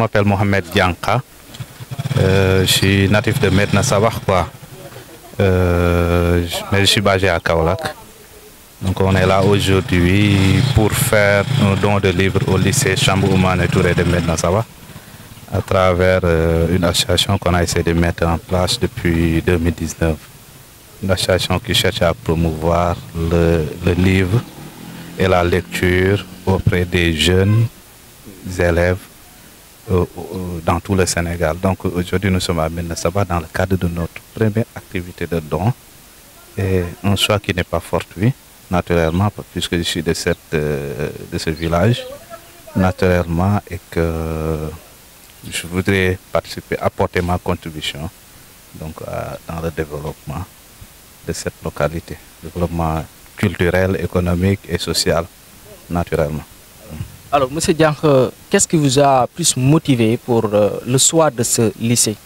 m'appelle Mohamed Dianka. Je suis natif de Medina Sabah, quoi. Mais je suis basé à Kaolack. Donc on est là aujourd'hui pour faire un don de livres au lycée Chambou Oumane Touré de Medina Sabah à travers une association qu'on a essayé de mettre en place depuis 2019. Une association qui cherche à promouvoir le livre et la lecture auprès des jeunes élèves dans tout le Sénégal. Donc aujourd'hui nous sommes à Medina Sabah dans le cadre de notre première activité de don et un choix qui n'est pas fortuit, naturellement, puisque je suis de ce village, naturellement, et que je voudrais participer, apporter ma contribution donc, dans le développement de cette localité, développement culturel, économique et social, naturellement. Alors, M. Diank, qu'est-ce qui vous a plus motivé pour le choix de ce lycée?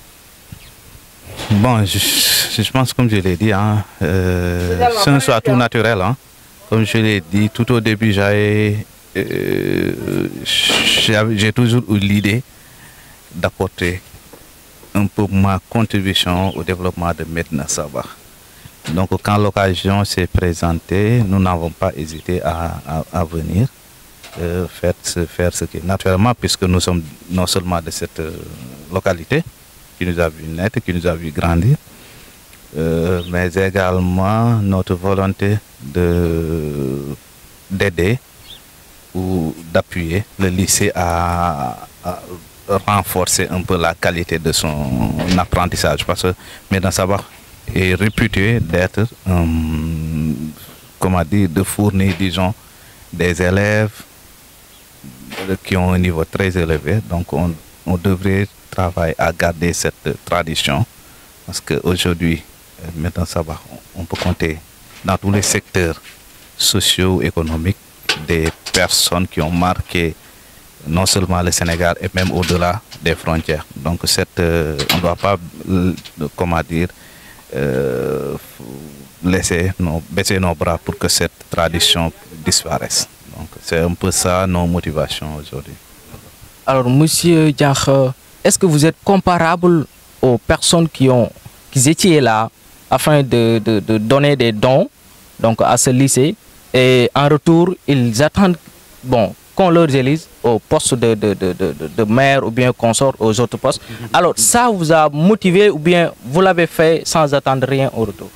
Bon, je pense, comme je l'ai dit, hein, c'est un choix tout naturel. Hein. Comme je l'ai dit, tout au début, j'ai toujours eu l'idée d'apporter un peu ma contribution au développement de Medina Sabah. Donc, quand l'occasion s'est présentée, nous n'avons pas hésité à venir. Faire ce qui est naturellement, puisque nous sommes non seulement de cette localité qui nous a vu naître, qui nous a vu grandir, mais également notre volonté d'aider ou d'appuyer le lycée à renforcer un peu la qualité de son apprentissage, parce que Medina Sabah est réputé d'être, comment dire, de fournir, disons, des élèves qui ont un niveau très élevé. Donc on devrait travailler à garder cette tradition, parce qu'aujourd'hui, maintenant on peut compter dans tous les secteurs socio-économiques des personnes qui ont marqué non seulement le Sénégal et même au-delà des frontières. Donc on ne doit pas, comment dire, baisser nos bras pour que cette tradition disparaisse. Donc c'est un peu ça nos motivations aujourd'hui. Alors Monsieur Diank, est-ce que vous êtes comparable aux personnes qui étaient là afin de donner des dons donc, à ce lycée, et en retour ils attendent qu'on leur élise au poste de maire ou bien consort aux autres postes? Alors ça vous a motivé ou bien vous l'avez fait sans attendre rien au retour?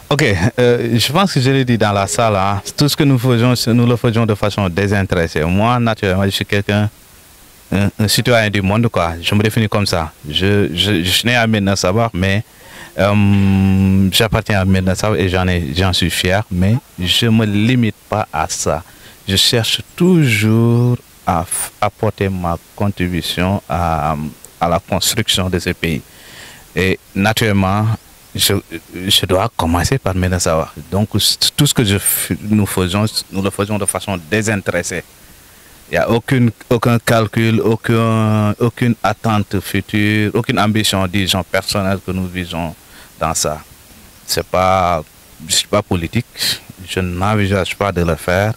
Ok, je pense que je l'ai dit dans la salle, hein, tout ce que nous faisons, nous le faisons de façon désintéressée. Moi, naturellement, je suis quelqu'un, un citoyen du monde, quoi. Je me définis comme ça. Je suis né à Medina Sabah, mais j'appartiens à Medina Sabah et j'en suis fier, mais je ne me limite pas à ça. Je cherche toujours à apporter ma contribution à la construction de ce pays. Et naturellement, je dois commencer par Medina Sabah. Donc tout ce que nous le faisons de façon désintéressée. Il n'y a aucun calcul, aucune attente future, aucune ambition, disons, personnelle que nous visons dans ça. Je ne suis pas politique, je n'envisage pas de le faire.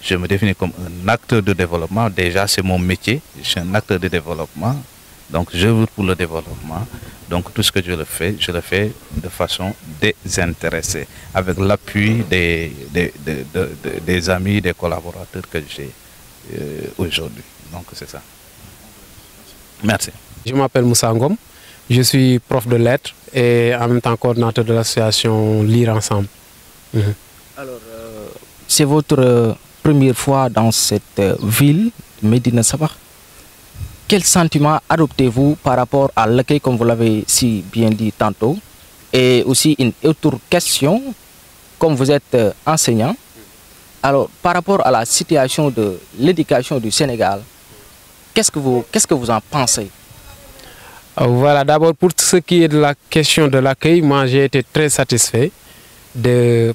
Je me définis comme un acteur de développement. Déjà, c'est mon métier, je suis un acteur de développement. Donc j'œuvre pour le développement. Donc tout ce que je le fais de façon désintéressée, avec l'appui des amis, des collaborateurs que j'ai aujourd'hui. Donc c'est ça. Merci. Je m'appelle Moussa Ngom, je suis prof de lettres et en même temps coordinateur de l'association Lire Ensemble. Alors, c'est votre première fois dans cette ville, Medina Sabah. Quel sentiment adoptez-vous par rapport à l'accueil, comme vous l'avez si bien dit tantôt? Et aussi une autre question, comme vous êtes enseignant, alors par rapport à la situation de l'éducation du Sénégal, qu'est-ce que vous en pensez? Voilà, d'abord pour ce qui est de la question de l'accueil, moi j'ai été très satisfait,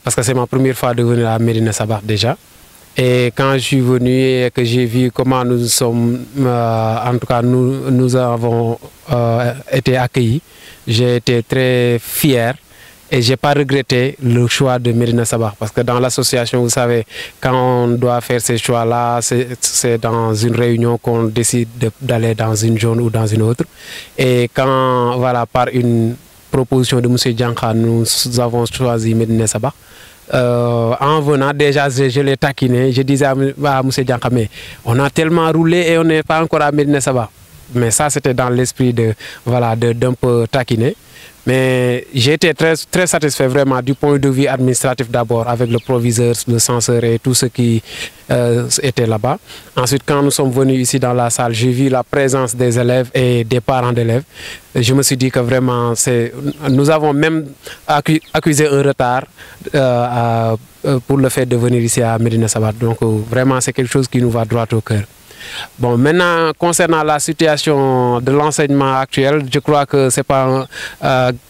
parce que c'est ma première fois de venir à Medina Sabah déjà. Et quand je suis venu et que j'ai vu comment nous sommes, en tout cas nous avons été accueillis, j'ai été très fier Et j'ai pas regretté le choix de Médina Sabakh parce que dans l'association, vous savez, quand on doit faire ces choix-là, c'est dans une réunion qu'on décide d'aller dans une zone ou dans une autre. Et quand, voilà, par une proposition de M. Dianka, nous avons choisi Médina Sabakh. En venant, déjà, je l'ai taquiné. Je disais à M. Dianka, mais on a tellement roulé et on n'est pas encore à Médina Sabakh. Mais ça, c'était dans l'esprit de, voilà, d'un peu taquiner. Mais j'ai été très satisfait vraiment du point de vue administratif d'abord, avec le proviseur, le censeur et tout ce qui était là-bas. Ensuite, quand nous sommes venus ici dans la salle, j'ai vu la présence des élèves et des parents d'élèves. Je me suis dit que vraiment, nous avons même accusé un retard pour le fait de venir ici à Médina Sabakh. Donc vraiment, c'est quelque chose qui nous va droit au cœur. Bon, maintenant, concernant la situation de l'enseignement actuel, je crois que ce n'est pas,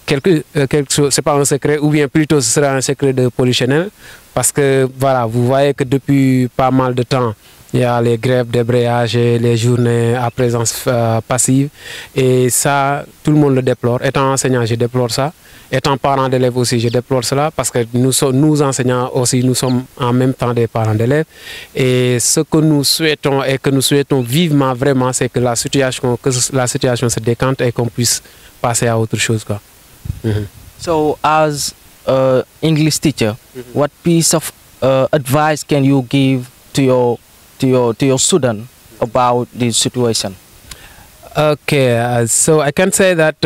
c'est pas un secret, ou bien plutôt ce sera un secret de polichinelle, parce que voilà, vous voyez que depuis pas mal de temps, il y a les grèves débrayage et les journées à présence passive, et ça, tout le monde le déplore. Étant enseignant, je déplore ça. Étant parent d'élèves aussi, je déplore cela parce que nous enseignants aussi, nous sommes en même temps des parents d'élèves. Et ce que nous souhaitons et que nous souhaitons vivement vraiment, c'est que la situation se décante et qu'on puisse passer à autre chose, quoi. So, as an English teacher, what piece of advice can you give to your student about this situation? Okay, so I can say that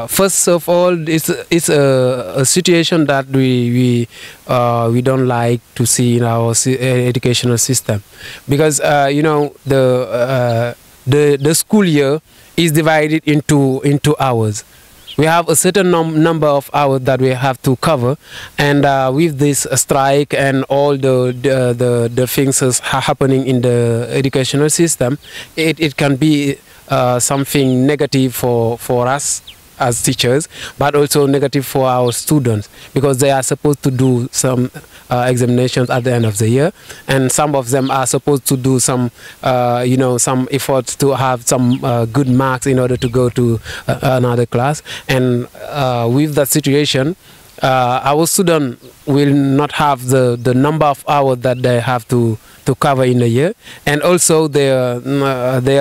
first of all, it's a situation that we don't like to see in our educational system, because you know, the school year is divided into hours. We have a certain number of hours that we have to cover, and with this strike and all the things happening in the educational system, it can be something negative for us as teachers, but also negative for our students, because they are supposed to do some examinations at the end of the year, and some of them are supposed to do some you know, some efforts to have some good marks in order to go to another class. And with that situation, our students will not have the number of hours that they have to cover in a year, and also their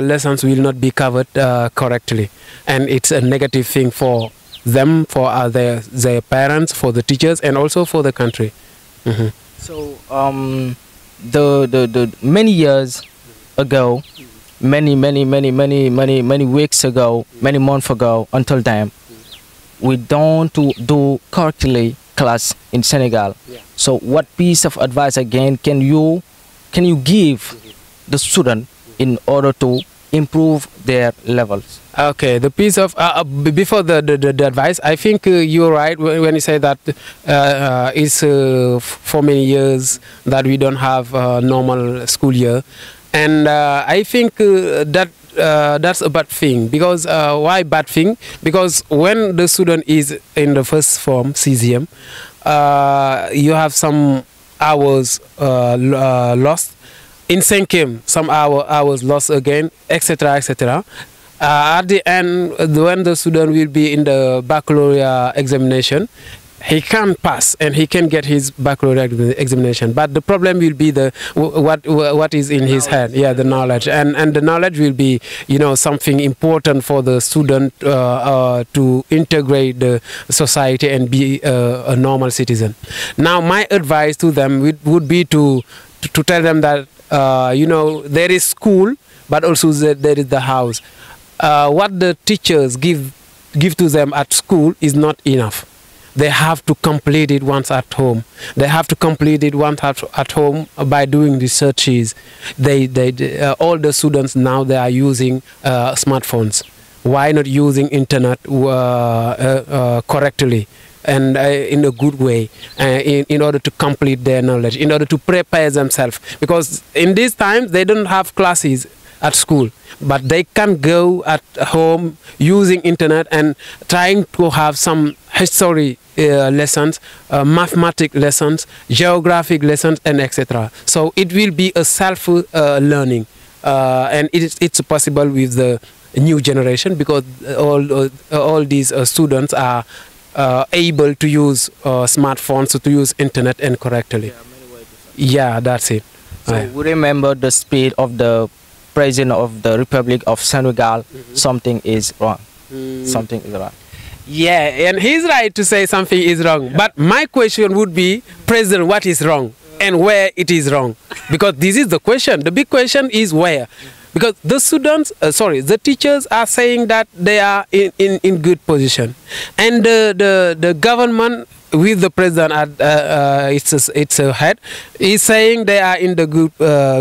lessons will not be covered correctly, and it's a negative thing for them, for their parents, for the teachers, and also for the country. So the many years ago, many weeks ago, many months ago, until then, we don't do correctly class in Senegal. So what piece of advice again can you give the student in order to improve their levels? Okay, the piece of before the advice, I think you're right when you say that it's for many years that we don't have a normal school year, and I think that's a bad thing, because why bad thing? Because when the student is in the first form, CZM, you have some hours lost. In 5e, some hours lost again, etc., etc. At the end, when the student will be in the baccalaureate examination, he can pass and he can get his baccalaureate examination, but the problem will be what is in his head, the knowledge, and the knowledge will be, you know, something important for the student to integrate the society and be a normal citizen. Now, my advice to them would be to tell them that you know, there is school, but also there is the house. What the teachers give to them at school is not enough. They have to complete it once at home. They have to complete it once at home by doing researches. All the students now, they are using smartphones. Why not using internet correctly and in a good way, in order to complete their knowledge, in order to prepare themselves? Because in these times, they don't have classes at school, but they can go at home using internet and trying to have some history lessons, mathematics lessons, geographic lessons, and etc. So it will be a self-learning, and it's possible with the new generation, because all these students are able to use smartphones, to use internet incorrectly. Yeah, that's it. So we remember the speech of the President of the Republic of Senegal. Something is wrong. Something is wrong. Yeah, and he's right to say something is wrong. But my question would be, President, what is wrong and where it is wrong? Because this is the question. The big question is where. Because the students, the teachers are saying that they are in good position. And the government with the president at its head is saying they are in the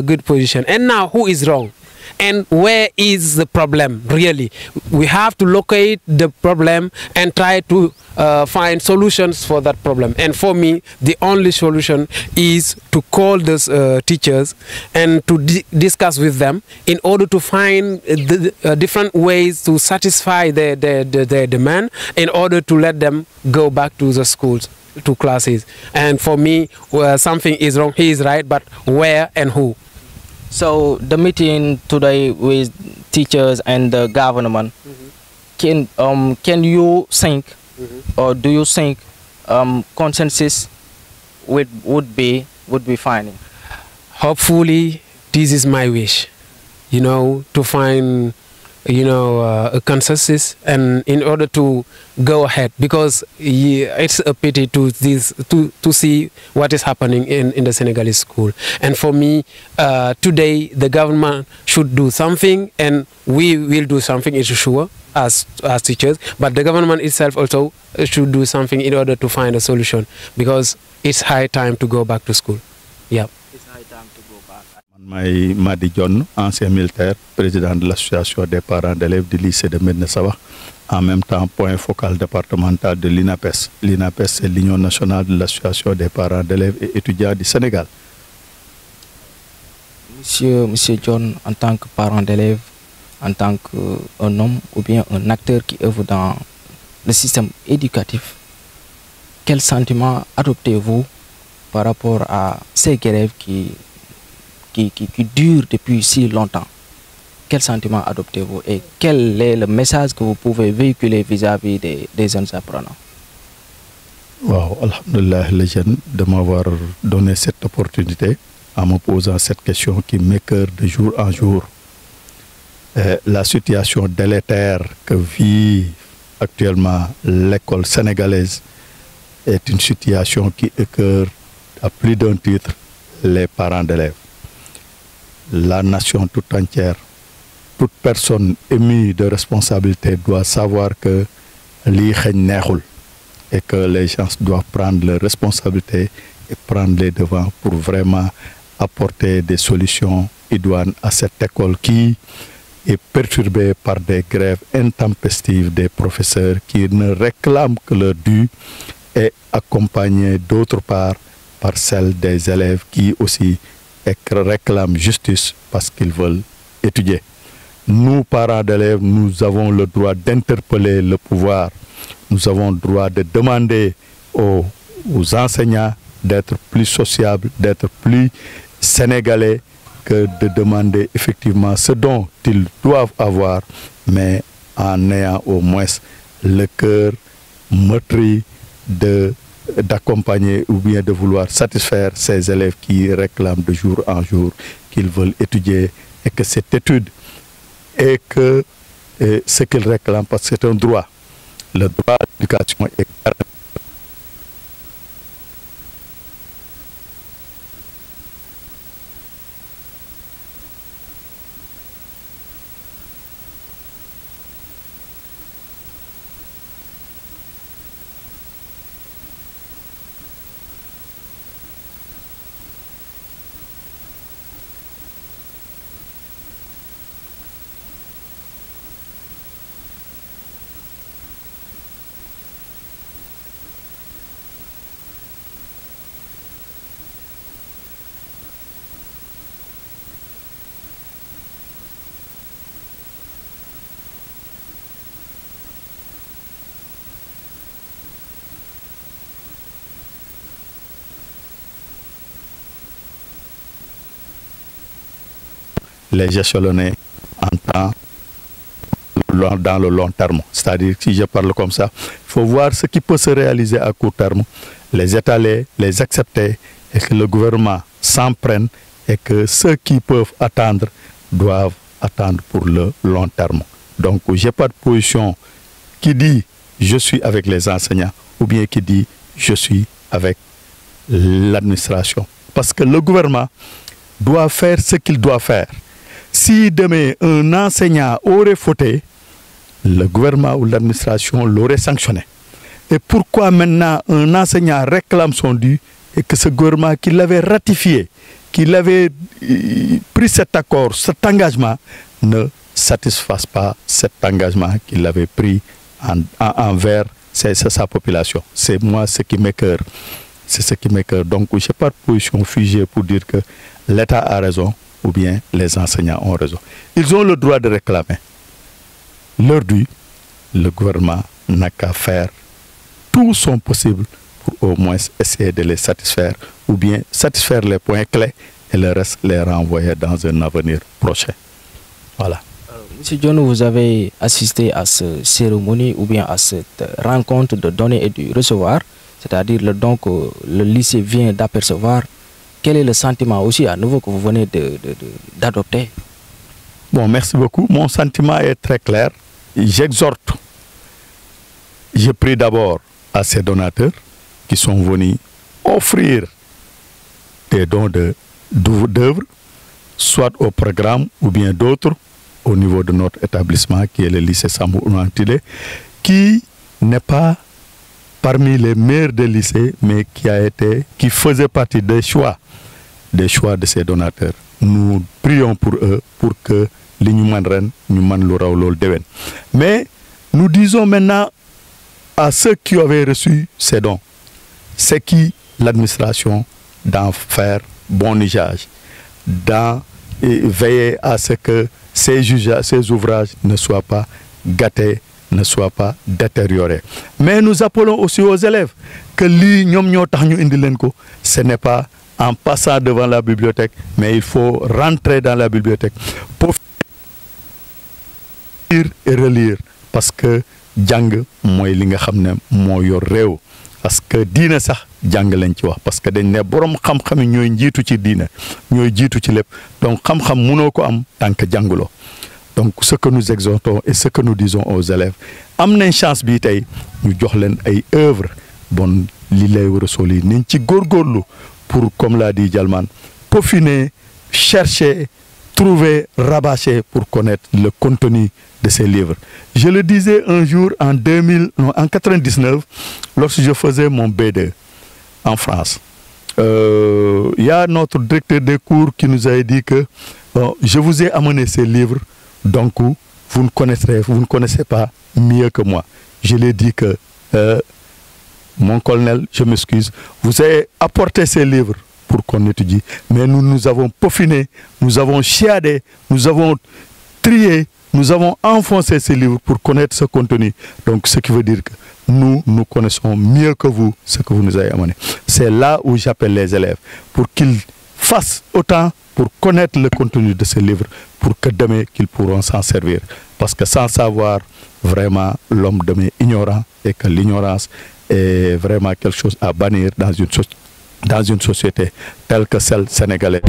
good position. And now who is wrong? And where is the problem really? We have to locate the problem and try to find solutions for that problem. And for me, the only solution is to call those teachers and to discuss with them in order to find the different ways to satisfy their demand in order to let them go back to the schools, to classes. And for me, something is wrong. He is right, but where and who? So the meeting today with teachers and the government, can you think, or do you think consensus would be fine? Hopefully, this is my wish, to find a consensus, and in order to go ahead, because it's a pity to see what is happening in the Senegalese school. And for me, today the government should do something, and we will do something, it's sure, as teachers, but the government itself also should do something in order to find a solution, because it's high time to go back to school. Yeah. It's high time to go back. Maay Madi John, ancien militaire, président de l'association des parents d'élèves du lycée de Médina Sabakh, en même temps point focal départemental de l'INAPES. L'INAPES, c'est l'Union nationale de l'association des parents d'élèves et étudiants du Sénégal. Monsieur John, en tant que parent d'élève, en tant qu'un homme ou bien un acteur qui œuvre dans le système éducatif, quel sentiment adoptez-vous par rapport à ces grèves qui durent depuis si longtemps? Quel sentiment adoptez-vous et quel est le message que vous pouvez véhiculer vis-à-vis des jeunes apprenants? Wow, alhamdulillah les jeunes de m'avoir donné cette opportunité en me posant cette question qui m'écoeure de jour en jour. La situation délétère que vit actuellement l'école sénégalaise est une situation qui écoeure à plus d'un titre les parents d'élèves. La nation toute entière, toute personne émue de responsabilité doit savoir que li xagn neexul et que les gens doivent prendre leurs responsabilités et prendre les devants pour vraiment apporter des solutions idoines à cette école qui est perturbée par des grèves intempestives des professeurs qui ne réclament que leur dû et accompagnés d'autre part par celle des élèves qui aussi réclament justice parce qu'ils veulent étudier. Nous, parents d'élèves, nous avons le droit d'interpeller le pouvoir. Nous avons le droit de demander aux enseignants d'être plus sociables, d'être plus sénégalais, que de demander effectivement ce dont ils doivent avoir, mais en ayant au moins le cœur meurtri d'accompagner ou bien de vouloir satisfaire ces élèves qui réclament de jour en jour qu'ils veulent étudier et que cette étude et que ce qu'ils réclament, parce que c'est un droit. Le droit à l'éducation est garanti. Les échelonnés en temps dans le long terme. C'est-à-dire, si je parle comme ça, il faut voir ce qui peut se réaliser à court terme, les étaler, les accepter, et que le gouvernement s'en prenne, et que ceux qui peuvent attendre doivent attendre pour le long terme. Donc, je n'ai pas de position qui dit je suis avec les enseignants ou bien qui dit je suis avec l'administration. Parce que le gouvernement doit faire ce qu'il doit faire. Si demain un enseignant aurait fauté, le gouvernement ou l'administration l'aurait sanctionné. Et pourquoi maintenant un enseignant réclame son dû et que ce gouvernement qui l'avait ratifié, qui l'avait pris cet accord, cet engagement, ne satisfasse pas cet engagement qu'il avait pris envers sa population. C'est moi ce qui m'écoeure. C'est ce qui m'écoeure. Donc, je n'ai pas de position figée pour dire que l'État a raison ou bien les enseignants ont raison. Ils ont le droit de réclamer leur dû. Le gouvernement n'a qu'à faire tout son possible pour au moins essayer de les satisfaire ou bien satisfaire les points clés et le reste les renvoyer dans un avenir prochain. Voilà. Monsieur John, vous avez assisté à cette cérémonie ou bien à cette rencontre de donner et de recevoir, c'est-à-dire le don que le lycée vient d'apercevoir. Quel est le sentiment aussi à nouveau que vous venez d'adopter? Bon, merci beaucoup. Mon sentiment est très clair. J'exhorte, je prie d'abord à ces donateurs qui sont venus offrir des dons d'œuvres, soit au programme ou bien d'autres, au niveau de notre établissement qui est le lycée Sambou Oumane-Tilé, qui n'est pas parmi les meilleurs des lycées, mais qui faisait partie des choix de ces donateurs. Nous prions pour eux pour que l'Union Ren, mais nous disons maintenant à ceux qui avaient reçu ces dons, c'est qui l'administration d'en faire bon usage, d'en veiller à ce que ces ouvrages ne soient pas gâtés, ne soient pas détériorés. Mais nous appelons aussi aux élèves que ce n'est pas en passant devant la bibliothèque, mais il faut rentrer dans la bibliothèque pour lire et relire. Parce que jàng mooy li nga xam ne moo yor réew. Parce que diine sax jàng lañ ci wax parce que dañ ne borom xam-xam ñooy njiitu ci diine ñooy jiitu ci lépp donc xam-xam mënoo ko am tant que jànguloo. Donc ce que nous exhortons et ce que nous disons aux élèves am nañ chance bi tey ñu jox leen ay œuvres bon li lay war a soli nañ ci góorgóorlu pour comme l'a dit Jalman peaufiner, chercher, trouver, rabâcher pour connaître le contenu de ces livres. Je le disais un jour en 99, lorsque je faisais mon B2 en France. Il y a notre directeur des cours qui nous avait dit que je vous ai amené ces livres, donc vous ne connaissez pas mieux que moi. Je lui ai dit que, mon colonel, je m'excuse, vous avez apporté ces livres pour qu'on étudie, mais nous avons peaufiné, nous avons chiadé, nous avons trié, nous avons enfoncé ces livres pour connaître ce contenu. Donc, ce qui veut dire que nous connaissons mieux que vous ce que vous nous avez amené. C'est là où j'appelle les élèves pour qu'ils fassent autant pour connaître le contenu de ces livres, pour que demain, qu'ils pourront s'en servir. Parce que sans savoir, vraiment, l'homme demain ignorant et que l'ignorance est vraiment quelque chose à bannir dans une société telle que celle sénégalaise.